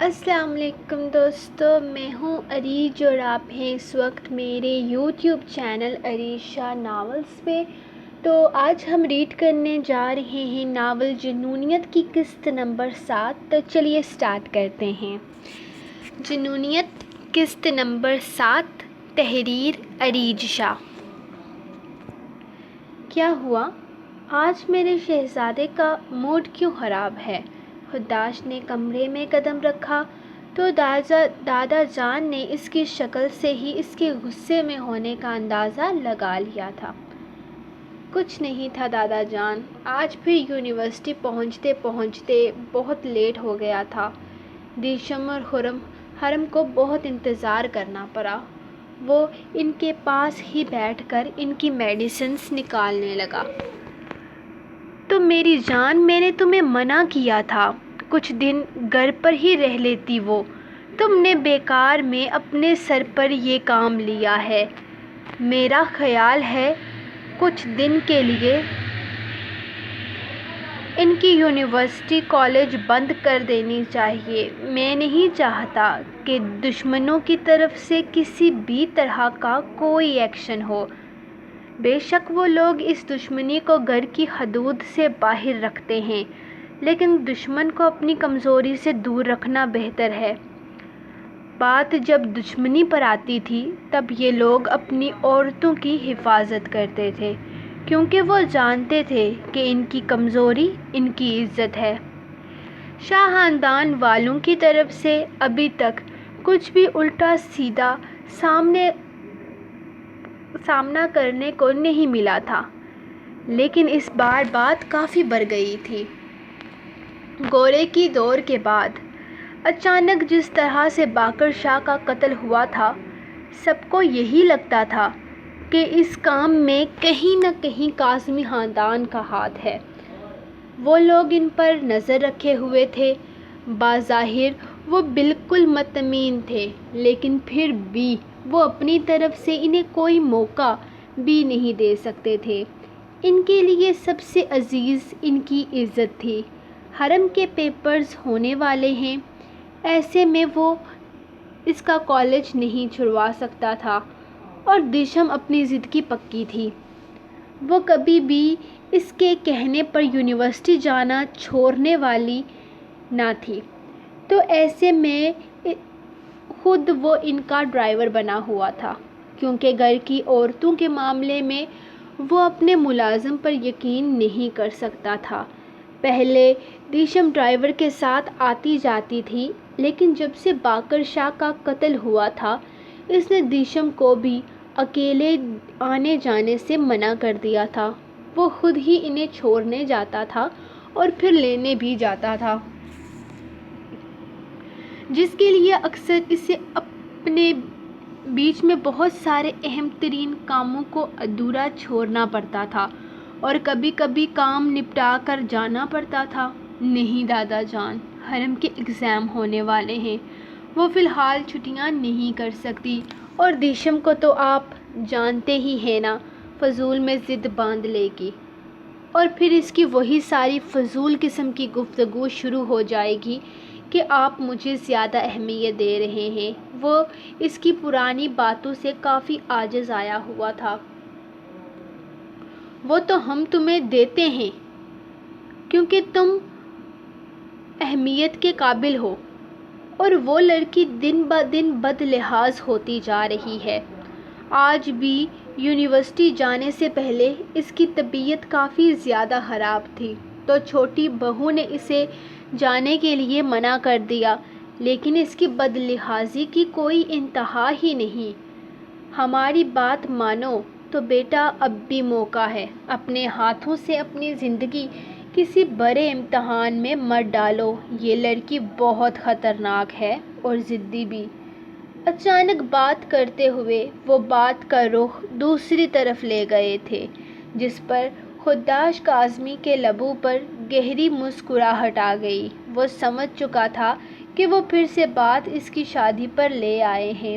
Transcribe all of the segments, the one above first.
السلام علیکم دوستو، میں ہوں عریج اور آپ ہیں اس وقت میرے یوٹیوب چینل عریشہ ناولز پہ۔ تو آج ہم ریڈ کرنے جا رہے ہیں ناول جنونیت کی قسط نمبر 7۔ تو چلیے سٹارٹ کرتے ہیں۔ جنونیت قسط نمبر 7، تحریر عریج شاہ۔ کیا ہوا؟ آج میرے شہزادے کا موڈ کیوں خراب ہے؟ خداش نے کمرے میں قدم رکھا تو دادا جان نے اس کی شکل سے ہی اس کے غصے میں ہونے کا اندازہ لگا لیا تھا۔ کچھ نہیں تھا دادا جان، آج پھر یونیورسٹی پہنچتے پہنچتے بہت لیٹ ہو گیا تھا۔ دیشم اور حرم کو بہت انتظار کرنا پڑا۔ وہ ان کے پاس ہی بیٹھ کر ان کی میڈیسنز نکالنے لگا۔ تو میری جان، میں نے تمہیں منع کیا تھا کچھ دن گھر پر ہی رہ لیتی وہ۔ تم نے بیکار میں اپنے سر پر یہ کام لیا ہے۔ میرا خیال ہے کچھ دن کے لیے ان کی یونیورسٹی کالج بند کر دینی چاہیے۔ میں نہیں چاہتا کہ دشمنوں کی طرف سے کسی بھی طرح کا کوئی ایکشن ہو۔ بے شک وہ لوگ اس دشمنی کو گھر کی حدود سے باہر رکھتے ہیں، لیکن دشمن کو اپنی کمزوری سے دور رکھنا بہتر ہے۔ بات جب دشمنی پر آتی تھی تب یہ لوگ اپنی عورتوں کی حفاظت کرتے تھے، کیونکہ وہ جانتے تھے کہ ان کی کمزوری ان کی عزت ہے۔ شاہ خاندان والوں کی طرف سے ابھی تک کچھ بھی الٹا سیدھا سامنا کرنے کو نہیں ملا تھا، لیکن اس بار بات کافی بڑھ گئی تھی۔ گورے کی دور کے بعد اچانک جس طرح سے باقر شاہ کا قتل ہوا تھا، سب کو یہی لگتا تھا کہ اس کام میں کہیں نہ کہیں قاسمی خاندان کا ہاتھ ہے۔ وہ لوگ ان پر نظر رکھے ہوئے تھے۔ بظاہر وہ بالکل مطمئن تھے، لیکن پھر بھی وہ اپنی طرف سے انہیں کوئی موقع بھی نہیں دے سکتے تھے۔ ان کے لیے سب سے عزیز ان کی عزت تھی۔ حرم کے پیپرز ہونے والے ہیں، ایسے میں وہ اس کا کالج نہیں چھڑوا سکتا تھا، اور دیشم اپنی ضد کی پکی تھی۔ وہ کبھی بھی اس کے کہنے پر یونیورسٹی جانا چھوڑنے والی نہ تھی، تو ایسے میں خود وہ ان کا ڈرائیور بنا ہوا تھا، کیونکہ گھر کی عورتوں کے معاملے میں وہ اپنے ملازم پر یقین نہیں کر سکتا تھا۔ پہلے دیشم ڈرائیور کے ساتھ آتی جاتی تھی، لیکن جب سے باقر شاہ کا قتل ہوا تھا، اس نے دیشم کو بھی اکیلے آنے جانے سے منع کر دیا تھا۔ وہ خود ہی انہیں چھوڑنے جاتا تھا اور پھر لینے بھی جاتا تھا، جس کے لیے اکثر اسے اپنے بیچ میں بہت سارے اہم ترین کاموں کو ادھورا چھوڑنا پڑتا تھا، اور کبھی کبھی کام نپٹا کر جانا پڑتا تھا۔ نہیں دادا جان، حرم کے ایگزام ہونے والے ہیں، وہ فی الحال چھٹیاں نہیں کر سکتی، اور دیشم کو تو آپ جانتے ہی ہیں نا، فضول میں ضد باندھ لے گی، اور پھر اس کی وہی ساری فضول قسم کی گفتگو شروع ہو جائے گی کہ آپ مجھے زیادہ اہمیت دے رہے ہیں۔ وہ اس کی پرانی باتوں سے کافی عاجز آیا ہوا تھا۔ وہ تو ہم تمہیں دیتے ہیں کیونکہ تم اہمیت کے قابل ہو، اور وہ لڑکی دن بدن بد لحاظ ہوتی جا رہی ہے۔ آج بھی یونیورسٹی جانے سے پہلے اس کی طبیعت کافی زیادہ خراب تھی، تو چھوٹی بہو نے اسے جانے کے لیے منع کر دیا، لیکن اس کی بد لحاظی کی کوئی انتہا ہی نہیں۔ ہماری بات مانو تو بیٹا، اب بھی موقع ہے، اپنے ہاتھوں سے اپنی زندگی کسی بڑے امتحان میں مت ڈالو۔ یہ لڑکی بہت خطرناک ہے اور ضدی بھی۔ اچانک بات کرتے ہوئے وہ بات کا رخ دوسری طرف لے گئے تھے، جس پر خداش کاظمی کے لبوں پر گہری مسکراہٹ آ گئی۔ وہ سمجھ چکا تھا کہ وہ پھر سے بات اس کی شادی پر لے آئے ہیں۔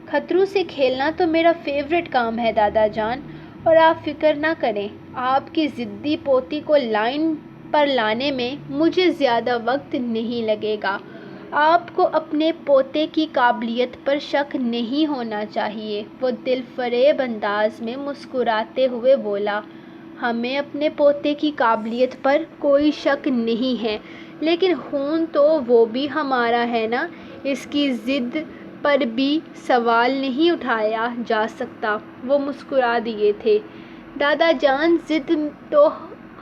خطروں سے کھیلنا تو میرا فیورٹ کام ہے دادا جان، اور آپ فکر نہ کریں، آپ کی ضدی پوتی کو لائن پر لانے میں مجھے زیادہ وقت نہیں لگے گا۔ آپ کو اپنے پوتے کی قابلیت پر شک نہیں ہونا چاہیے۔ وہ دل فریب انداز میں مسکراتے ہوئے بولا، ہمیں اپنے پوتے کی قابلیت پر کوئی شک نہیں ہے، لیکن خون تو وہ بھی ہمارا ہے نا، اس کی ضد پر بھی سوال نہیں اٹھایا جا سکتا۔ وہ مسکرا دیے تھے۔ دادا جان، ضد تو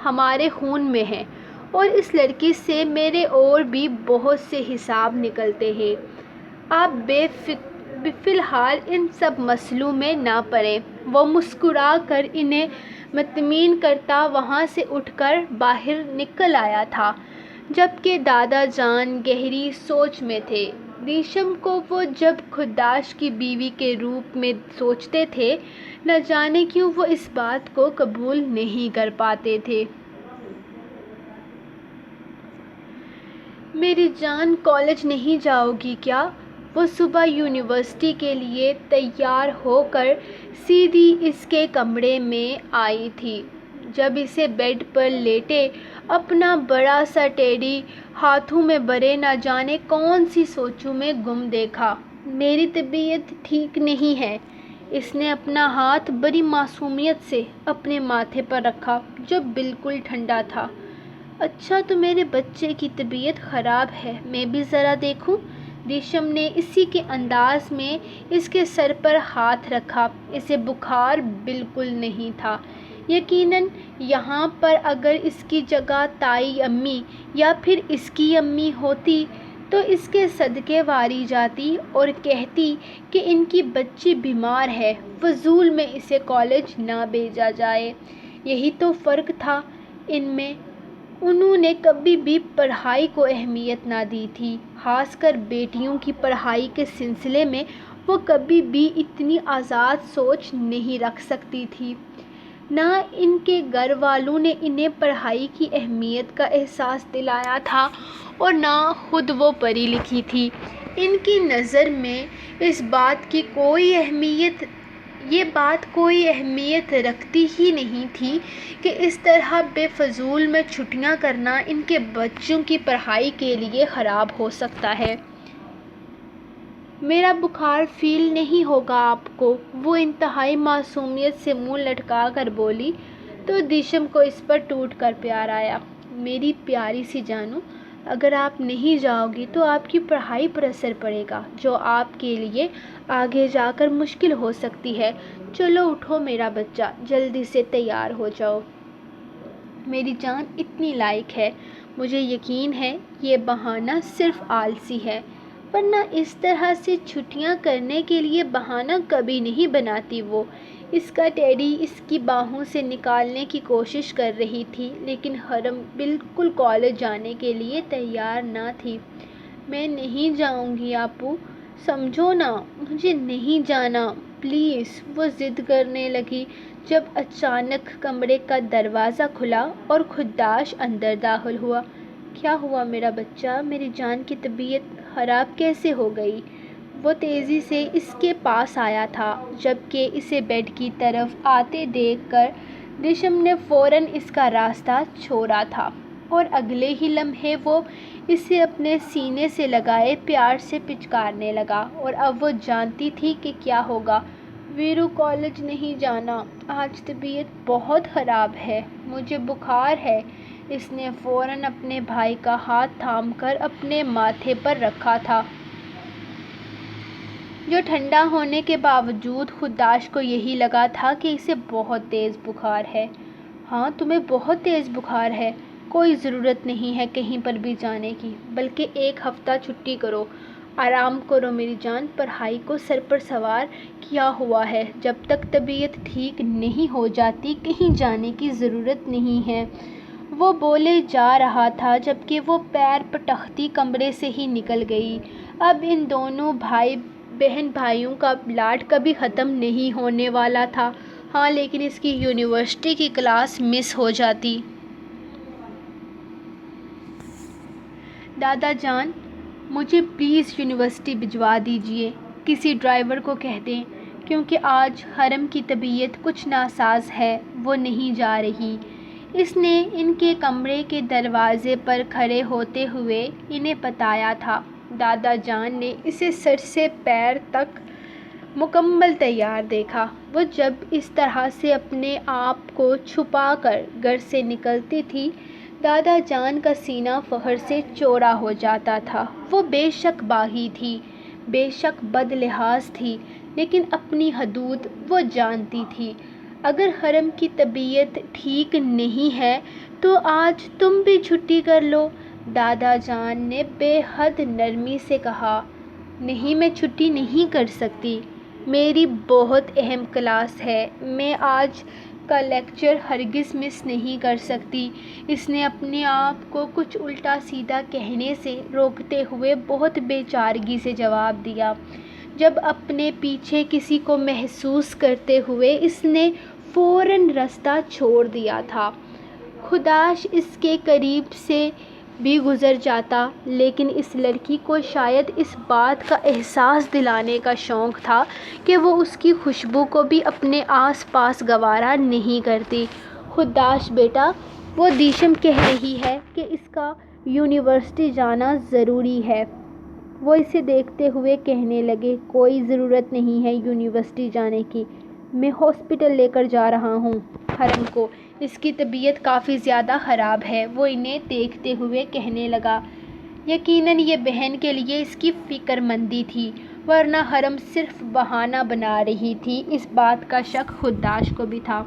ہمارے خون میں ہے، اور اس لڑکی سے میرے اور بھی بہت سے حساب نکلتے ہیں۔ آپ فی الحال ان سب مسئلوں میں نہ پڑیں۔ وہ مسکرا کر انہیں مطمئن کرتا وہاں سے اٹھ کر باہر نکل آیا تھا، جبکہ دادا جان گہری سوچ میں تھے۔ ریشم کو وہ جب خداش کی بیوی کے روپ میں سوچتے تھے، نہ جانے کیوں وہ اس بات کو قبول نہیں کر پاتے تھے۔ میری جان، کالج نہیں جاؤ گی کیا؟ وہ صبح یونیورسٹی کے لیے تیار ہو کر سیدھی اس کے کمرے میں آئی تھی۔ جب اسے بیڈ پر لیٹے اپنا بڑا سا ٹیڈی ہاتھوں میں بھرے نہ جانے کون سی سوچوں میں گم دیکھا۔ میری طبیعت ٹھیک نہیں ہے۔ اس نے اپنا ہاتھ بڑی معصومیت سے اپنے ماتھے پر رکھا جو بالکل ٹھنڈا تھا۔ اچھا، تو میرے بچے کی طبیعت خراب ہے، میں بھی ذرا دیکھوں؟ ریشم نے اسی کے انداز میں اس کے سر پر ہاتھ رکھا۔ اسے بخار بالکل نہیں تھا۔ یقیناً یہاں پر اگر اس کی جگہ تائی امی یا پھر اس کی امی ہوتی تو اس کے صدقے واری جاتی اور کہتی کہ ان کی بچی بیمار ہے، فضول میں اسے کالج نہ بھیجا جائے۔ یہی تو فرق تھا ان میں۔ انہوں نے کبھی بھی پڑھائی کو اہمیت نہ دی تھی، خاص کر بیٹیوں کی پڑھائی کے سلسلے میں وہ کبھی بھی اتنی آزاد سوچ نہیں رکھ سکتی تھی۔ نہ ان کے گھر والوں نے انہیں پڑھائی کی اہمیت کا احساس دلایا تھا اور نہ خود وہ پڑھی لکھی تھی۔ ان کی نظر میں یہ بات کوئی اہمیت رکھتی ہی نہیں تھی کہ اس طرح بے فضول میں چھٹیاں کرنا ان کے بچوں کی پڑھائی کے لیے خراب ہو سکتا ہے۔ میرا بخار فیل نہیں ہوگا آپ کو؟ وہ انتہائی معصومیت سے منہ لٹکا کر بولی تو ریشم کو اس پر ٹوٹ کر پیار آیا۔ میری پیاری سی جانو، اگر آپ نہیں جاؤ گی تو آپ کی پڑھائی پر اثر پڑے گا، جو آپ کے لیے آگے جا کر مشکل ہو سکتی ہے۔ چلو اٹھو میرا بچہ، جلدی سے تیار ہو جاؤ۔ میری جان اتنی لائق ہے، مجھے یقین ہے یہ بہانہ صرف آلسی ہے، ورنہ اس طرح سے چھٹیاں کرنے کے لیے بہانہ کبھی نہیں بناتی وہ۔ اس کا ٹیڈی اس کی باہوں سے نکالنے کی کوشش کر رہی تھی، لیکن حرم بالکل کالج جانے کے لیے تیار نہ تھی۔ میں نہیں جاؤں گی اپو، سمجھو نا، مجھے نہیں جانا پلیز، وہ ضد کرنے لگی جب اچانک کمرے کا دروازہ کھلا اور خداش اندر داخل ہوا۔ کیا ہوا میرا بچہ؟ میری جان کی طبیعت خراب کیسے ہو گئی؟ وہ تیزی سے اس کے پاس آیا تھا، جبکہ اسے بیڈ کی طرف آتے دیکھ کر ریشم نے فوراً اس کا راستہ چھوڑا تھا اور اگلے ہی لمحے وہ اسے اپنے سینے سے لگائے پیار سے پچکارنے لگا۔ اور اب وہ جانتی تھی کہ کیا ہوگا۔ ویرو، کالج نہیں جانا، آج طبیعت بہت خراب ہے، مجھے بخار ہے۔ اس نے فوراً اپنے بھائی کا ہاتھ تھام کر اپنے ماتھے پر رکھا تھا، جو ٹھنڈا ہونے کے باوجود خداش کو یہی لگا تھا کہ اسے بہت تیز بخار ہے۔ ہاں، تمہیں بہت تیز بخار ہے، کوئی ضرورت نہیں ہے کہیں پر بھی جانے کی، بلکہ ایک ہفتہ چھٹی کرو، آرام کرو میری جان۔ پڑھائی کو سر پر سوار کیا ہوا ہے، جب تک طبیعت ٹھیک نہیں ہو جاتی کہیں جانے کی ضرورت نہیں ہے۔ وہ بولے جا رہا تھا جبکہ وہ پیر پٹکتی کمرے سے ہی نکل گئی۔ اب ان دونوں بہن بھائیوں کا لاڈ کبھی ختم نہیں ہونے والا تھا۔ ہاں، لیکن اس کی یونیورسٹی کی کلاس مس ہو جاتی۔ دادا جان، مجھے پلیز یونیورسٹی بھجوا دیجیے، کسی ڈرائیور کو کہہ دیں، کیونکہ آج حرم کی طبیعت کچھ ناساز ہے، وہ نہیں جا رہی۔ اس نے ان کے کمرے کے دروازے پر کھڑے ہوتے ہوئے انہیں بتایا تھا۔ دادا جان نے اسے سر سے پیر تک مکمل تیار دیکھا۔ وہ جب اس طرح سے اپنے آپ کو چھپا کر گھر سے نکلتی تھی، دادا جان کا سینہ فخر سے چوڑا ہو جاتا تھا۔ وہ بے شک باغی تھی، بے شک بد لحاظ تھی، لیکن اپنی حدود وہ جانتی تھی۔ اگر حرم کی طبیعت ٹھیک نہیں ہے تو آج تم بھی چھٹی کر لو، دادا جان نے بے حد نرمی سے کہا۔ نہیں، میں چھٹی نہیں کر سکتی، میری بہت اہم کلاس ہے، میں آج کا لیکچر ہرگز مس نہیں کر سکتی۔ اس نے اپنے آپ کو کچھ الٹا سیدھا کہنے سے روکتے ہوئے بہت بے چارگی سے جواب دیا۔ جب اپنے پیچھے کسی کو محسوس کرتے ہوئے اس نے فوراً رستہ چھوڑ دیا تھا، خداش اس کے قریب سے بھی گزر جاتا، لیکن اس لڑکی کو شاید اس بات کا احساس دلانے کا شوق تھا کہ وہ اس کی خوشبو کو بھی اپنے آس پاس گوارا نہیں کرتی۔ خداش بیٹا، وہ دیشم کہہ رہی ہے کہ اس کا یونیورسٹی جانا ضروری ہے۔ وہ اسے دیکھتے ہوئے کہنے لگے، کوئی ضرورت نہیں ہے یونیورسٹی جانے کی، میں ہاسپٹل لے کر جا رہا ہوں حرم کو، اس کی طبیعت کافی زیادہ خراب ہے۔ وہ انہیں دیکھتے ہوئے کہنے لگا۔ یقیناً یہ بہن کے لیے اس کی فکر مندی تھی، ورنہ حرم صرف بہانہ بنا رہی تھی۔ اس بات کا شک خداش کو بھی تھا۔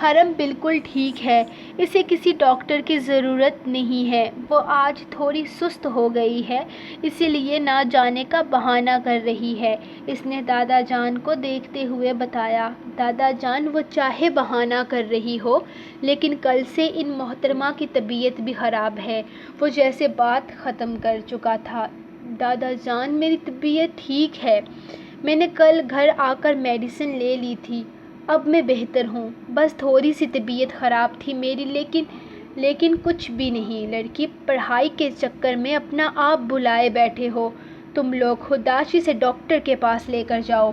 حرم بالکل ٹھیک ہے، اسے کسی ڈاکٹر کی ضرورت نہیں ہے، وہ آج تھوڑی سست ہو گئی ہے، اسی لیے نہ جانے کا بہانہ کر رہی ہے، اس نے دادا جان کو دیکھتے ہوئے بتایا۔ دادا جان، وہ چاہے بہانہ کر رہی ہو، لیکن کل سے ان محترمہ کی طبیعت بھی خراب ہے، وہ جیسے بات ختم کر چکا تھا۔ دادا جان، میری طبیعت ٹھیک ہے، میں نے کل گھر آ کر میڈیسن لے لی تھی، اب میں بہتر ہوں، بس تھوڑی سی طبیعت خراب تھی میری، لیکن کچھ بھی نہیں۔ لڑکی، پڑھائی کے چکر میں اپنا آپ بھلائے بیٹھے ہو تم لوگ، خداشی سے ڈاکٹر کے پاس لے کر جاؤ۔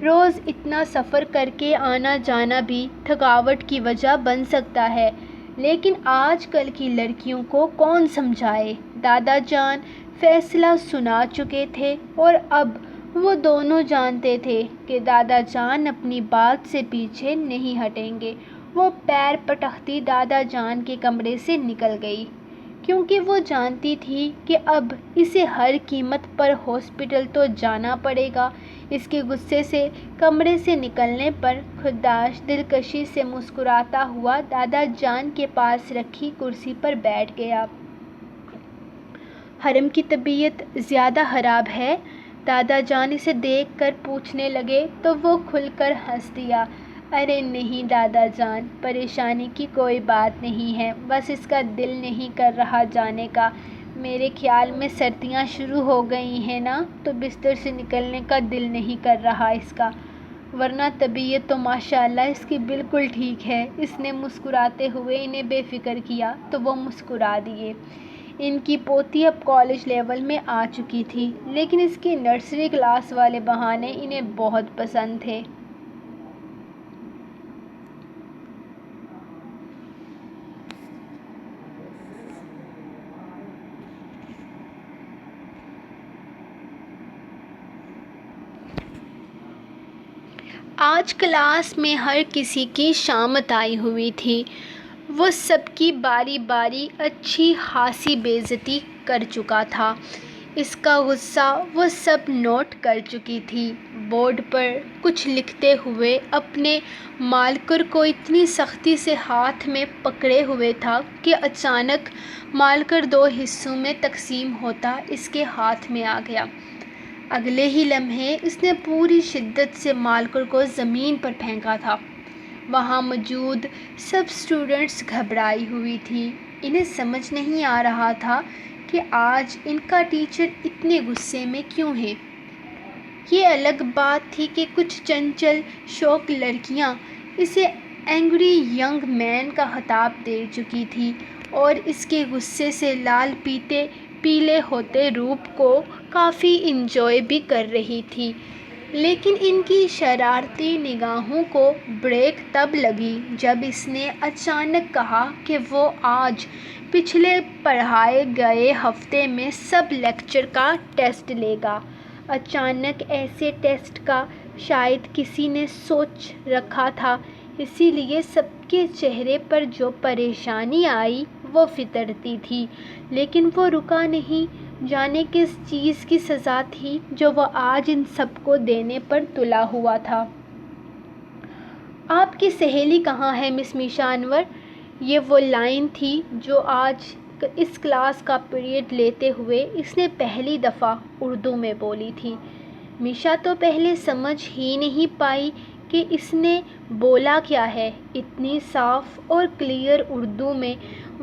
روز اتنا سفر کر کے آنا جانا بھی تھکاوٹ کی وجہ بن سکتا ہے، لیکن آج کل کی لڑکیوں کو کون سمجھائے۔ دادا جان فیصلہ سنا چکے تھے اور اب وہ دونوں جانتے تھے کہ دادا جان اپنی بات سے پیچھے نہیں ہٹیں گے۔ وہ پیر پٹکتی دادا جان کے کمرے سے نکل گئی، کیونکہ وہ جانتی تھی کہ اب اسے ہر قیمت پر ہاسپٹل تو جانا پڑے گا۔ اس کے غصے سے کمرے سے نکلنے پر خداش دلکشی سے مسکراتا ہوا دادا جان کے پاس رکھی کرسی پر بیٹھ گیا۔ حرم کی طبیعت زیادہ خراب ہے؟ دادا جان اسے دیکھ کر پوچھنے لگے تو وہ کھل کر ہنس دیا۔ ارے نہیں دادا جان، پریشانی کی کوئی بات نہیں ہے، بس اس کا دل نہیں کر رہا جانے کا۔ میرے خیال میں سردیاں شروع ہو گئی ہیں نا، تو بستر سے نکلنے کا دل نہیں کر رہا اس کا، ورنہ طبیعت تو ماشاءاللہ اس کی بالکل ٹھیک ہے۔ اس نے مسکراتے ہوئے انہیں بے فکر کیا تو وہ مسکرا دیے۔ ان کی پوتی اب کالج لیول میں آ چکی تھی، لیکن اس کی نرسری کلاس والے بہانے انہیں بہت پسند تھے۔ آج کلاس میں ہر کسی کی شامت آئی ہوئی تھی، وہ سب کی باری باری اچھی خاصی بے عزتی کر چکا تھا۔ اس کا غصہ وہ سب نوٹ کر چکی تھی۔ بورڈ پر کچھ لکھتے ہوئے اپنے مارکر کو اتنی سختی سے ہاتھ میں پکڑے ہوئے تھا کہ اچانک مارکر دو حصوں میں تقسیم ہوتا اس کے ہاتھ میں آ گیا۔ اگلے ہی لمحے اس نے پوری شدت سے مارکر کو زمین پر پھینکا تھا۔ وہاں موجود سب اسٹوڈنٹس گھبرائی ہوئی تھیں، انہیں سمجھ نہیں آ رہا تھا کہ آج ان کا ٹیچر اتنے غصے میں کیوں ہے۔ یہ الگ بات تھی کہ کچھ چنچل شوق لڑکیاں اسے اینگری ینگ مین کا خطاب دے چکی تھیں اور اس کے غصے سے لال پیلے ہوتے روپ کو کافی انجوائے بھی کر رہی تھیں۔ لیکن ان کی شرارتی نگاہوں کو بریک تب لگی جب اس نے اچانک کہا کہ وہ آج پچھلے پڑھائے گئے ہفتے میں سب لیکچر کا ٹیسٹ لے گا۔ اچانک ایسے ٹیسٹ کا شاید کسی نے سوچ رکھا تھا، اسی لیے سب کے چہرے پر جو پریشانی آئی وہ فطرتی تھی، لیکن وہ رکا نہیں۔ جانے کس چیز کی سزا تھی جو وہ آج ان سب کو دینے پر تلا ہوا تھا۔ آپ کی سہیلی کہاں ہے مس میشا انور؟ یہ وہ لائن تھی جو آج اس کلاس کا پیریڈ لیتے ہوئے اس نے پہلی دفعہ اردو میں بولی تھی۔ میشا تو پہلے سمجھ ہی نہیں پائی کہ اس نے بولا کیا ہے۔ اتنی صاف اور کلیئر اردو میں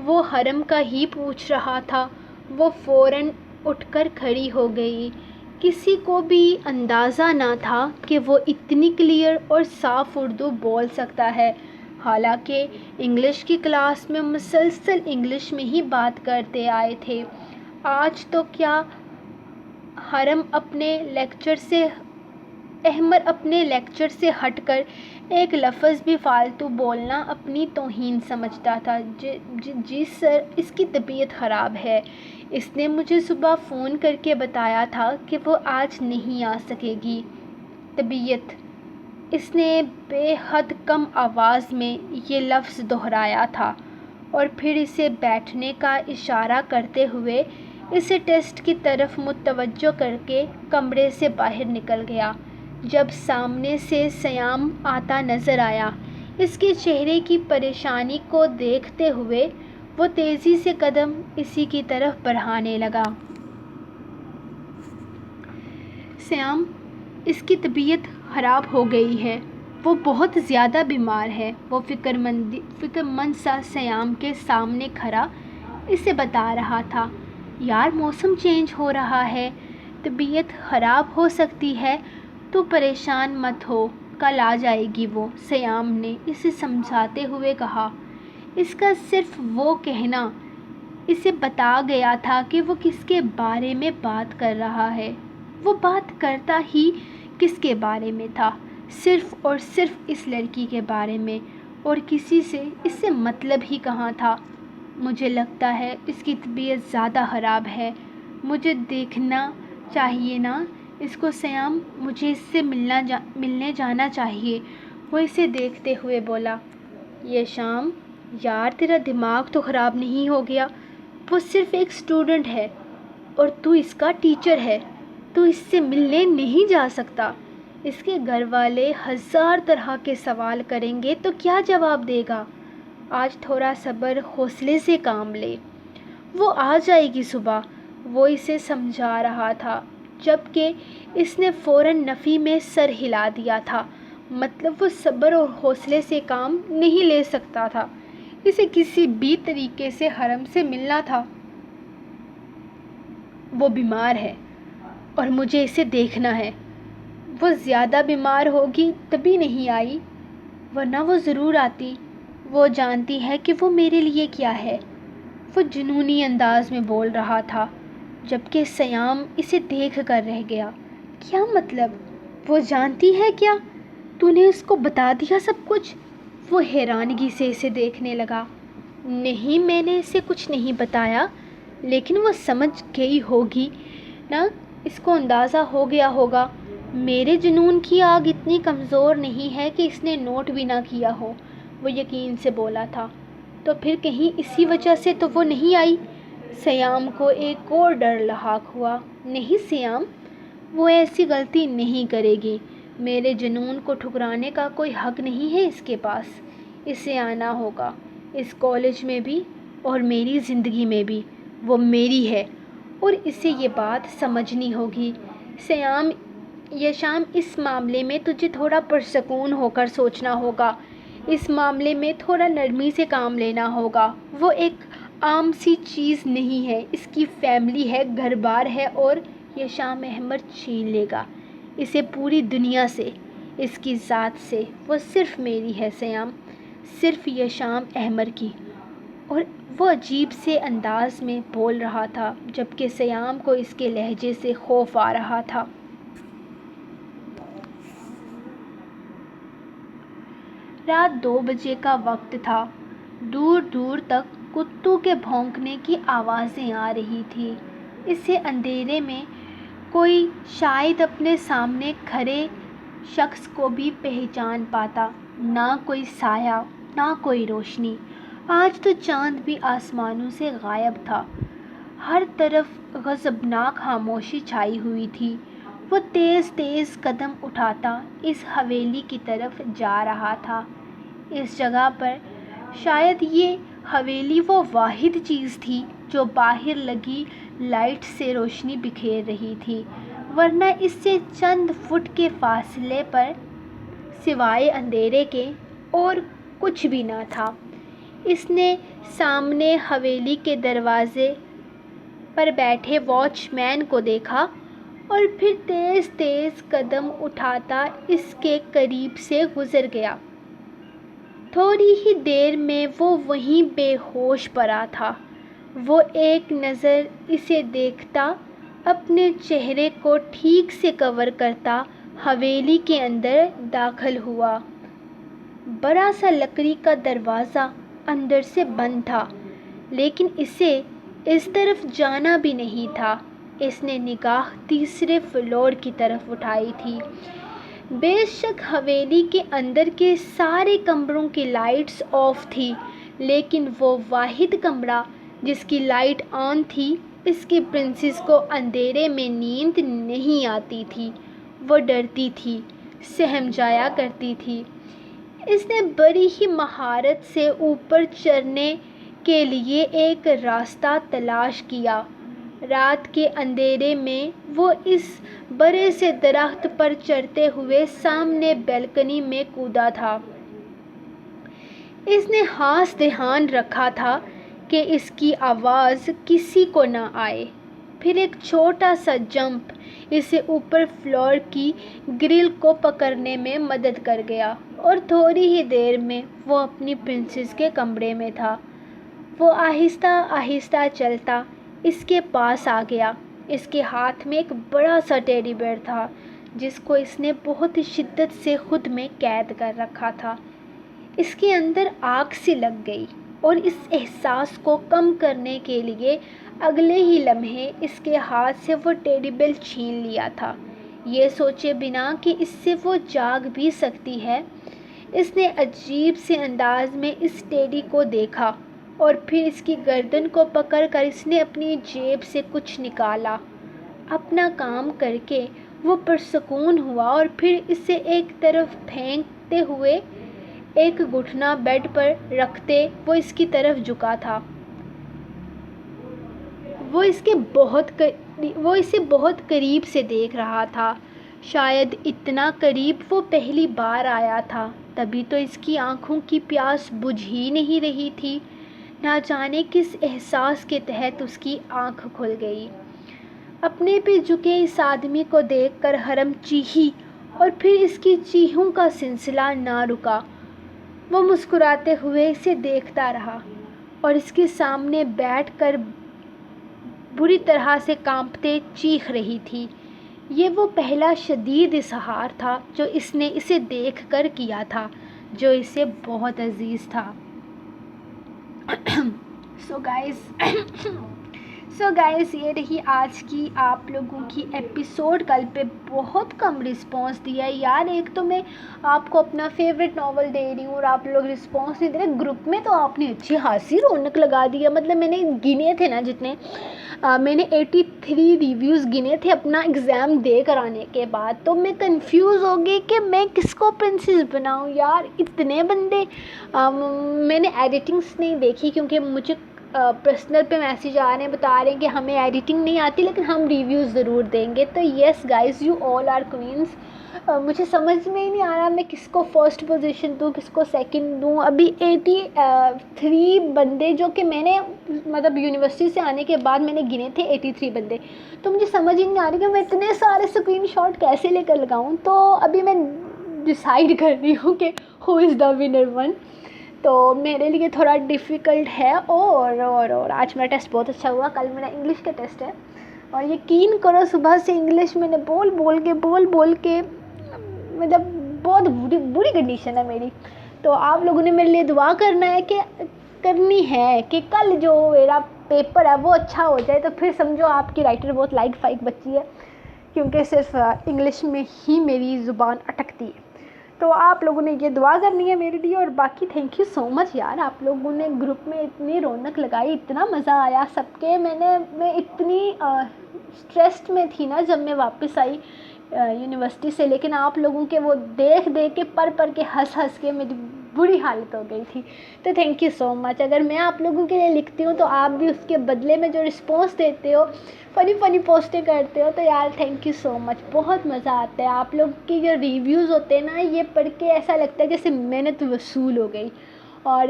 وہ حرم کا ہی پوچھ رہا تھا۔ وہ فوراً اٹھ کر کھڑی ہو گئی۔ کسی کو بھی اندازہ نہ تھا کہ وہ اتنی کلیئر اور صاف اردو بول سکتا ہے، حالانکہ انگلش کی کلاس میں مسلسل انگلش میں ہی بات کرتے آئے تھے۔ آج تو کیا احمر اپنے لیکچر سے ہٹ کر ایک لفظ بھی فالتو بولنا اپنی توہین سمجھتا تھا۔ جی سر، اس کی طبیعت خراب ہے۔ اس نے مجھے صبح فون کر کے بتایا تھا کہ وہ آج نہیں آ سکے گی۔ طبیعت؟ اس نے بے حد کم آواز میں یہ لفظ دہرایا تھا اور پھر اسے بیٹھنے کا اشارہ کرتے ہوئے اسے ٹیسٹ کی طرف متوجہ کر کے کمرے سے باہر نکل گیا۔ جب سامنے سے سیام آتا نظر آیا، اس کے چہرے کی پریشانی کو دیکھتے ہوئے وہ تیزی سے قدم اسی کی طرف بڑھانے لگا۔ سیام، اس کی طبیعت خراب ہو گئی ہے، وہ بہت زیادہ بیمار ہے۔ وہ فکر مند سا سیام کے سامنے کھڑا اسے بتا رہا تھا۔ یار، موسم چینج ہو رہا ہے، طبیعت خراب ہو سکتی ہے، تو پریشان مت ہو، کل آ جائے گی وہ، سیام نے اسے سمجھاتے ہوئے کہا۔ اس کا صرف وہ کہنا اسے بتا گیا تھا کہ وہ کس کے بارے میں بات کر رہا ہے۔ وہ بات کرتا ہی کس کے بارے میں تھا؟ صرف اور صرف اس لڑکی کے بارے میں، اور کسی سے اس سے مطلب ہی کہاں تھا؟ مجھے لگتا ہے اس کی طبیعت زیادہ خراب ہے، مجھے دیکھنا چاہیے نا اس کو سیام، مجھے اس سے ملنے جانا چاہیے۔ وہ اسے دیکھتے ہوئے بولا۔ یہ شام، یار تیرا دماغ تو خراب نہیں ہو گیا؟ وہ صرف ایک اسٹوڈنٹ ہے اور تو اس کا ٹیچر ہے، تو اس سے ملنے نہیں جا سکتا؟ اس کے گھر والے ہزار طرح کے سوال کریں گے تو کیا جواب دے گا؟ آج تھوڑا صبر حوصلے سے کام لے، وہ آ جائے گی صبح، وہ اسے سمجھا رہا تھا، جبکہ اس نے فوراً نفی میں سر ہلا دیا تھا۔ مطلب وہ صبر اور حوصلے سے کام نہیں لے سکتا تھا، اسے کسی بھی طریقے سے حرم سے ملنا تھا۔ وہ بیمار ہے اور مجھے اسے دیکھنا ہے۔ وہ زیادہ بیمار ہوگی تبھی نہیں آئی، ورنہ وہ ضرور آتی۔ وہ جانتی ہے کہ وہ میرے لیے کیا ہے۔ وہ جنونی انداز میں بول رہا تھا، جبکہ سیام اسے دیکھ کر رہ گیا۔ کیا مطلب؟ وہ جانتی ہے کیا؟ تو نے اس کو بتا دیا سب کچھ؟ وہ حیرانگی سے اسے دیکھنے لگا۔ نہیں، میں نے اسے کچھ نہیں بتایا، لیکن وہ سمجھ گئی ہوگی نا، اس کو اندازہ ہو گیا ہوگا۔ میرے جنون کی آگ اتنی کمزور نہیں ہے کہ اس نے نوٹ بھی نہ کیا ہو، وہ یقین سے بولا تھا۔ تو پھر کہیں اسی وجہ سے تو وہ نہیں آئی؟ سیام کو ایک اور ڈر لاحق ہوا۔ نہیں سیام، وہ ایسی غلطی نہیں کرے گی، میرے جنون کو ٹھکرانے کا کوئی حق نہیں ہے اس کے پاس۔ اسے آنا ہوگا، اس کالج میں بھی اور میری زندگی میں بھی، وہ میری ہے اور اسے یہ بات سمجھنی ہوگی۔ سیام، یہ شام، اس معاملے میں تجھے تھوڑا پرسکون ہو کر سوچنا ہوگا، اس معاملے میں تھوڑا نرمی سے کام لینا ہوگا۔ وہ ایک عام سی چیز نہیں ہے، اس کی فیملی ہے، گھر بار ہے، اور یہ شام احمد چھین لے گا اسے پوری دنیا سے، اس کی ذات سے۔ وہ صرف میری ہے سیام، صرف یہ شام احمد کی۔ اور وہ عجیب سے انداز میں بول رہا تھا، جبکہ سیام کو اس کے لہجے سے خوف آ رہا تھا۔ رات 2 بجے کا وقت تھا۔ دور دور تک کتوں کے بھونکنے کی آوازیں آ رہی تھی۔ اسے اندھیرے میں کوئی شاید اپنے سامنے کھڑے شخص کو بھی پہچان پاتا۔ نہ کوئی سایہ، نہ کوئی روشنی۔ آج تو چاند بھی آسمانوں سے غائب تھا۔ ہر طرف غضبناک خاموشی چھائی ہوئی تھی۔ وہ تیز تیز قدم اٹھاتا اس حویلی کی طرف جا رہا تھا۔ اس جگہ پر شاید یہ حویلی وہ واحد چیز تھی جو باہر لگی لائٹ سے روشنی بکھیر رہی تھی، ورنہ اس سے چند فٹ کے فاصلے پر سوائے اندھیرے کے اور کچھ بھی نہ تھا۔ اس نے سامنے حویلی کے دروازے پر بیٹھے واچ مین کو دیکھا اور پھر تیز تیز قدم اٹھاتا اس کے قریب سے گزر گیا۔ تھوڑی ہی دیر میں وہ وہیں بے ہوش پڑا تھا۔ وہ ایک نظر اسے دیکھتا، اپنے چہرے کو ٹھیک سے کور کرتا حویلی کے اندر داخل ہوا۔ بڑا سا لکڑی کا دروازہ اندر سے بند تھا، لیکن اسے اس طرف جانا بھی نہیں تھا۔ اس نے نگاہ تیسرے فلور کی طرف اٹھائی تھی۔ بے شک حویلی کے اندر کے سارے کمروں کی لائٹس آف تھی، لیکن وہ واحد کمرہ جس کی لائٹ آن تھی، اس کی پرنسس کو اندھیرے میں نیند نہیں آتی تھی۔ وہ ڈرتی تھی، سہم جایا کرتی تھی۔ اس نے بڑی ہی مہارت سے اوپر چڑھنے کے لیے ایک راستہ تلاش کیا۔ رات کے اندھیرے میں وہ اس بڑے سے درخت پر چڑھتے ہوئے سامنے بالکنی میں کودا تھا۔ اس نے خاص دھیان رکھا تھا کہ اس کی آواز کسی کو نہ آئے۔ پھر ایک چھوٹا سا جمپ اسے اوپر فلور کی گرل کو پکڑنے میں مدد کر گیا اور تھوڑی ہی دیر میں وہ اپنی پرنسس کے کمرے میں تھا۔ وہ آہستہ آہستہ چلتا اس کے پاس آ گیا۔ اس کے ہاتھ میں ایک بڑا سا ٹیڈی بیئر تھا جس کو اس نے بہت شدت سے خود میں قید کر رکھا تھا۔ اس کے اندر آگ سی لگ گئی اور اس احساس کو کم کرنے کے لیے اگلے ہی لمحے اس کے ہاتھ سے وہ ٹیڈی بیئر چھین لیا تھا، یہ سوچے بنا کہ اس سے وہ جاگ بھی سکتی ہے۔ اس نے عجیب سے انداز میں اس ٹیڈی کو دیکھا اور پھر اس کی گردن کو پکڑ کر اس نے اپنی جیب سے کچھ نکالا۔ اپنا کام کر کے وہ پرسکون ہوا اور پھر اسے ایک طرف پھینکتے ہوئے ایک گھٹنا بیڈ پر رکھتے وہ اس کی طرف جھکا تھا۔ وہ اسے بہت قریب سے دیکھ رہا تھا، شاید اتنا قریب وہ پہلی بار آیا تھا۔ تبھی تو اس کی آنکھوں کی پیاس بجھ ہی نہیں رہی تھی۔ نہ جانے کس احساس کے تحت اس کی آنکھ کھل گئی۔ اپنے پہ جھکے اس آدمی کو دیکھ کر حرم چیخی اور پھر اس کی چیخوں کا سلسلہ نہ رکا۔ وہ مسکراتے ہوئے اسے دیکھتا رہا اور اس کے سامنے بیٹھ کر بری طرح سے کانپتے چیخ رہی تھی۔ یہ وہ پہلا شدید اظہار تھا جو اس نے اسے دیکھ کر کیا تھا، جو اسے بہت عزیز تھا۔ سو گائز یہ رہی آج کی آپ لوگوں کی ایپیسوڈ۔ کل پہ بہت کم رسپانس دیا ہے یار۔ ایک تو میں آپ کو اپنا فیوریٹ ناول دے رہی ہوں اور آپ لوگ رسپانس نہیں دے رہے۔ گروپ میں تو آپ نے اچھی خاصی رونق لگا دی ہے، مطلب میں نے گنے تھے نا جتنے، میں نے 83 ریویوز گنے تھے اپنا ایگزام دے کر آنے کے بعد، تو میں کنفیوز ہو گئی کہ میں کس کو پرنسس بناؤں یار، اتنے بندے۔ میں نے ایڈیٹنگس نہیں دیکھی کیونکہ مجھے پرسنل پہ میسیج آ رہے ہیں، بتا رہے ہیں کہ ہمیں ایڈیٹنگ نہیں آتی لیکن ہم ریویوز ضرور دیں گے۔ تو yes guys, you all are queens. مجھے سمجھ میں ہی نہیں آ رہا میں کس کو فرسٹ پوزیشن دوں، کس کو سیکنڈ دوں۔ ابھی 83 بندے جو کہ میں نے مطلب یونیورسٹی سے آنے کے بعد میں نے گنے تھے 83 بندے، تو مجھے سمجھ ہی نہیں آ رہی کہ میں اتنے سارے اسکرین شاٹ کیسے لے کر لگاؤں۔ تو ابھی میں ڈیسائیڈ کر رہی ہوں کہ ہو از دا ونر ون، تو میرے لیے تھوڑا ڈیفیکلٹ ہے۔ اور آج میرا ٹیسٹ بہت اچھا ہوا۔ کل میرا انگلش کا ٹیسٹ ہے اور یقین کرو صبح سے انگلش میں نے بول کے مطلب بہت بری کنڈیشن ہے میری۔ تو آپ لوگوں نے میرے لیے دعا کرنی ہے کہ کل جو میرا پیپر ہے وہ اچھا ہو جائے، تو پھر سمجھو آپ کی رائٹر بہت لائق فائق بچی ہے، کیونکہ صرف انگلش میں ہی میری زبان اٹکتی ہے۔ تو آپ لوگوں نے یہ دعا کرنی ہے میرے لیے، اور باقی تھینک یو سو مچ یار، آپ لوگوں نے گروپ میں اتنی رونق لگائی، اتنا مزہ آیا سب کے۔ میں اتنی اسٹریسڈ میں تھی نا جب میں واپس آئی یونیورسٹی سے، لیکن آپ لوگوں کے وہ دیکھ کے پر کے ہنس کے میری بری حالت ہو گئی تھی۔ تو تھینک یو سو مچ۔ اگر میں آپ لوگوں کے لیے لکھتی ہوں تو آپ بھی اس کے بدلے میں جو رسپانس دیتے ہو، فنی پوسٹیں کرتے ہو، تو یار تھینک یو سو مچ، بہت مزہ آتا ہے۔ آپ لوگ کی جو ریویوز ہوتے ہیں نا، یہ پڑھ کے ایسا لگتا ہے جیسے محنت وصول ہو گئی۔ اور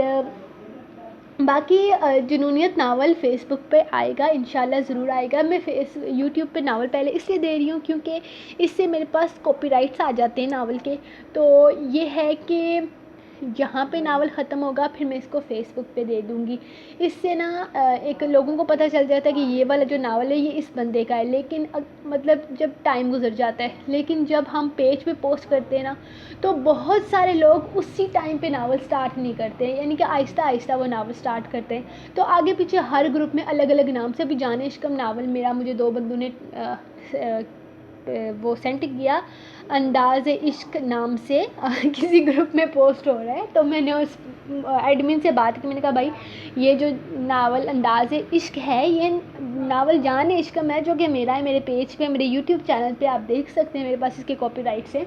باقی جنونیت ناول فیس بک پہ آئے گا، انشاءاللہ ضرور آئے گا۔ میں یوٹیوب پہ ناول پہلے اس لیے دے رہی ہوں کیونکہ اس سے میرے پاس کاپی رائٹس آ جاتے ہیں ناول کے، تو یہ ہے کہ یہاں پہ ناول ختم ہوگا پھر میں اس کو فیس بک پہ دے دوں گی۔ اس سے نا ایک لوگوں کو پتہ چل جاتا ہے کہ یہ والا جو ناول ہے یہ اس بندے کا ہے، لیکن مطلب جب ٹائم گزر جاتا ہے، لیکن جب ہم پیج پہ پوسٹ کرتے ہیں نا تو بہت سارے لوگ اسی ٹائم پہ ناول سٹارٹ نہیں کرتے ہیں، یعنی کہ آہستہ آہستہ وہ ناول سٹارٹ کرتے ہیں۔ تو آگے پیچھے ہر گروپ میں الگ الگ نام سے، ابھی جان عشقم ناول میرا مجھے 2 بندوں نے وہ سینڈ کیا، انداز عشق نام سے کسی گروپ میں پوسٹ ہو رہا ہے، تو میں نے اس ایڈمن سے بات کی، میں نے کہا بھائی یہ جو ناول انداز عشق ہے یہ ناول جان عشقم ہے جو کہ میرا ہے، میرے پیج پہ، میرے یوٹیوب چینل پہ آپ دیکھ سکتے ہیں، میرے پاس اس کے کاپی رائٹس ہیں۔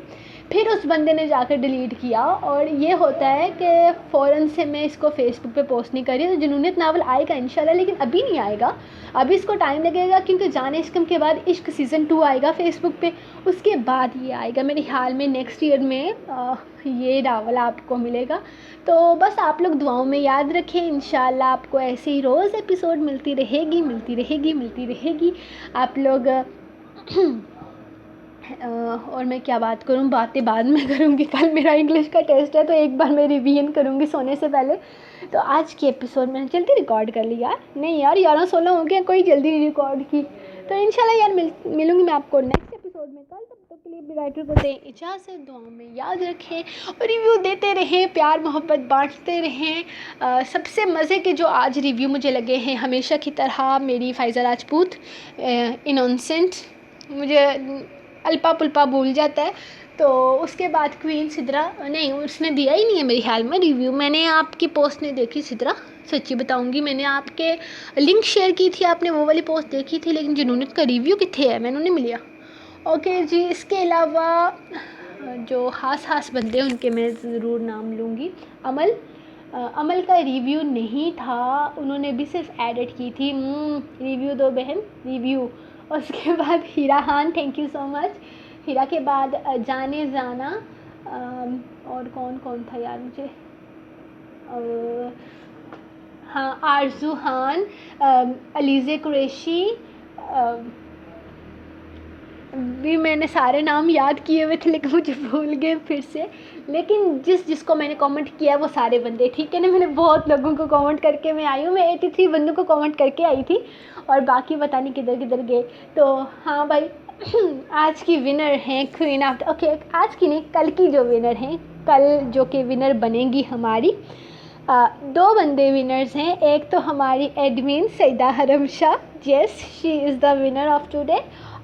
پھر اس بندے نے جا کر ڈیلیٹ کیا، اور یہ ہوتا ہے کہ فوراً سے میں اس کو فیس بک پہ پوسٹ نہیں کر رہی، تو جنونیت ناول آئے گا انشاءاللہ، لیکن ابھی نہیں آئے گا، ابھی اس کو ٹائم لگے گا، کیونکہ جان عشقم کے بعد عشق سیزن 2 آئے گا فیس بک پہ، اس کے بعد یہ آئے گا میرے خیال میں نیکسٹ ایئر میں یہ ناول آپ کو ملے گا۔ تو بس آپ لوگ دعاؤں میں یاد رکھیں، انشاءاللہ آپ کو ایسے ہی روز ایپیسوڈ ملتی رہے گی آپ لوگ اور میں کیا بات کروں، باتیں بعد میں کروں گی، کل میرا انگلش کا ٹیسٹ ہے تو ایک بار میں ریویژن کروں گی سونے سے پہلے۔ تو آج کی ایپیسوڈ میں نے جلدی ریکارڈ کر لی یار، نہیں یار 11-16 ہو گیا، کوئی جلدی نہیں ریکارڈ کی۔ تو انشاءاللہ یار ملوں گی میں آپ کو نیکسٹ ایپیسوڈ میں کل، تب تک کے لیے بھی رائٹر کو دیں اجازت، دعاؤں میں یاد رکھیں اور ریویو دیتے رہیں، پیار محبت بانٹتے رہیں۔ سب سے مزے کے جو آج ریویو مجھے لگے ہیں ہمیشہ کی طرح میری فائزہ راجپوت، انونسنٹ، مجھے الپا پلپا بھول جاتا ہے، تو اس کے بعد کوئین سدرا، نہیں اس نے دیا ہی نہیں ہے میرے خیال میں ریویو، میں نے آپ کی پوسٹ نہیں دیکھی سدرا، سچی بتاؤں گی، میں نے آپ کے لنک شیئر کی تھی، آپ نے وہ والی پوسٹ دیکھی تھی، لیکن جنونیت کا ریویو کتنے ہے میں نے نہیں ملیا۔ اوکے جی، اس کے علاوہ جو خاص بندے ان کے میں ضرور نام لوں گی۔ عمل کا ریویو نہیں تھا، انہوں نے بھی صرف ایڈٹ کی تھی، ریویو دو بہن ریویو۔ اس کے بعد ہیرا خان، تھینک یو سو مچ۔ ہیرا کے بعد جانے جانا، اور کون تھا یار مجھے، ہاں آرزو خان، علیزہ قریشی، بھی میں نے سارے نام یاد کیے ہوئے تھے لیکن مجھے بھول گئے پھر سے، لیکن جس کو میں نے کامنٹ کیا وہ سارے بندے ٹھیک ہے نا، میں نے بہت لوگوں کو کامنٹ کر کے میں آئی ہوں، میں 83 بندوں کو کامنٹ کر کے آئی تھی، اور باقی پتہ نہیں کدھر گئے۔ تو ہاں بھائی، آج کی ونر ہیں کوئین آف اوکے، آج کی نہیں کل کی جو ونر ہیں، کل جو کہ ونر بنے گی ہماری، 2 بندے ونرز ہیں، ایک تو ہماری ایڈمن سیدہ حرم شاہ، یس شی از دا ونر آف ٹوڈے،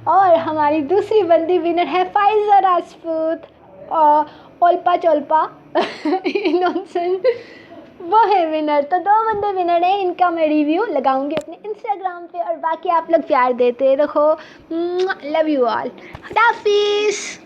اور ہماری دوسری بندی ونر ہے فائزہ راجپوت، اولپا چولپا نونسنس، وہ ہے ونر۔ تو 2 بندے ونر ہیں، ان کا میں ریویو لگاؤں گی اپنے انسٹاگرام پہ، اور باقی آپ لوگ پیار دیتے رہو، لو یو آل، خدا حافظ۔